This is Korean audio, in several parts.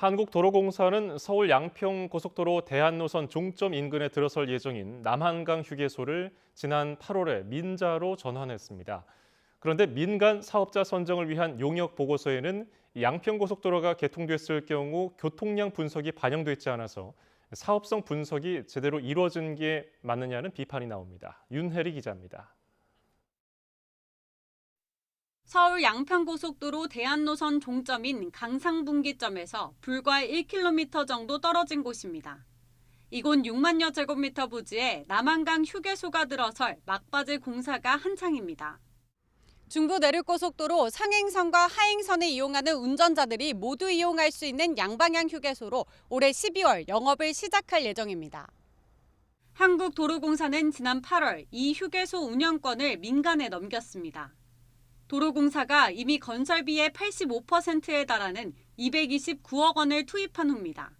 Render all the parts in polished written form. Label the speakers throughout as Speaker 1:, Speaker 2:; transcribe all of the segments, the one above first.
Speaker 1: 한국도로공사는 서울 양평고속도로 대한노선 종점 인근에 들어설 예정인 남한강 휴게소를 지난 8월에 민자로 전환했습니다. 그런데 민간 사업자 선정을 위한 용역 보고서에는 양평고속도로가 개통됐을 경우 교통량 분석이 반영되지 않아서 사업성 분석이 제대로 이루어진 게 맞느냐는 비판이 나옵니다. 윤혜리 기자입니다.
Speaker 2: 서울 양평고속도로 대한노선 종점인 강상분기점에서 불과 1km 정도 떨어진 곳입니다. 이곳 6만여 제곱미터 부지에 남한강 휴게소가 들어설 막바지 공사가 한창입니다. 중부 내륙고속도로 상행선과 하행선을 이용하는 운전자들이 모두 이용할 수 있는 양방향 휴게소로 올해 12월 영업을 시작할 예정입니다. 한국도로공사는 지난 8월 이 휴게소 운영권을 민간에 넘겼습니다. 도로공사가 이미 건설비의 85%에 달하는 229억 원을 투입한 후입니다.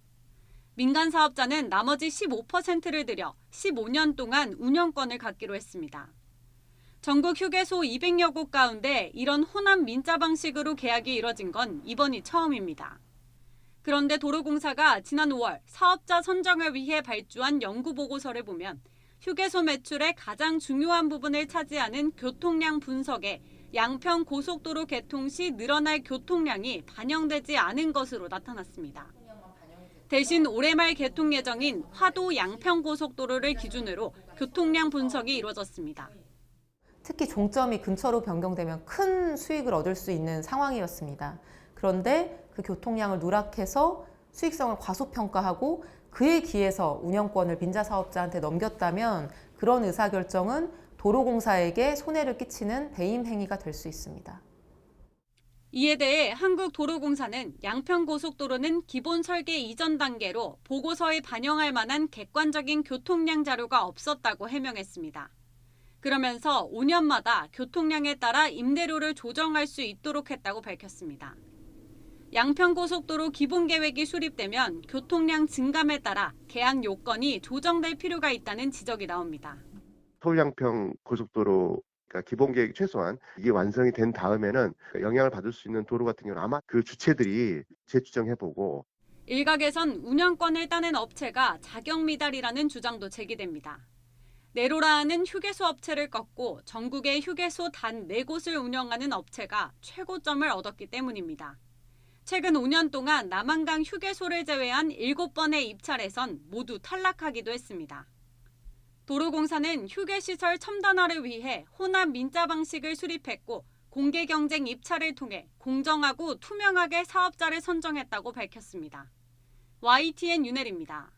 Speaker 2: 민간 사업자는 나머지 15%를 들여 15년 동안 운영권을 갖기로 했습니다. 전국 휴게소 200여 곳 가운데 이런 호남 민자 방식으로 계약이 이뤄진 건 이번이 처음입니다. 그런데 도로공사가 지난 5월 사업자 선정을 위해 발주한 연구보고서를 보면 휴게소 매출의 가장 중요한 부분을 차지하는 교통량 분석에 양평 고속도로 개통 시 늘어날 교통량이 반영되지 않은 것으로 나타났습니다. 대신 올해 말 개통 예정인 화도 양평 고속도로를 기준으로 교통량 분석이 이루어졌습니다.
Speaker 3: 특히 종점이 근처로 변경되면 큰 수익을 얻을 수 있는 상황이었습니다. 그런데 그 교통량을 누락해서 수익성을 과소평가하고 그에 기해서 운영권을 빈자 사업자한테 넘겼다면 그런 의사결정은 도로공사에게 손해를 끼치는 배임 행위가 될 수 있습니다.
Speaker 2: 이에 대해 한국도로공사는 양평고속도로는 기본 설계 이전 단계로 보고서에 반영할 만한 객관적인 교통량 자료가 없었다고 해명했습니다. 그러면서 5년마다 교통량에 따라 임대료를 조정할 수 있도록 했다고 밝혔습니다. 양평고속도로 기본계획이 수립되면 교통량 증감에 따라 계약 요건이 조정될 필요가 있다는 지적이 나옵니다.
Speaker 4: 서울 양평 고속도로 기본 계획 최소한 이게 완성이 된 다음에는 영향을 받을 수 있는 도로 같은 경우는 아마 그 주체들이 재추정해보고
Speaker 2: 일각에선 운영권을 따낸 업체가 자격 미달이라는 주장도 제기됩니다. 네로라는 휴게소 업체를 꺾고 전국의 휴게소 단 4곳을 운영하는 업체가 최고점을 얻었기 때문입니다. 최근 5년 동안 남한강 휴게소를 제외한 7번의 입찰에선 모두 탈락하기도 했습니다. 도로공사는 휴게시설 첨단화를 위해 호남 민자 방식을 수립했고 공개 경쟁 입찰을 통해 공정하고 투명하게 사업자를 선정했다고 밝혔습니다. YTN 윤혜리입니다.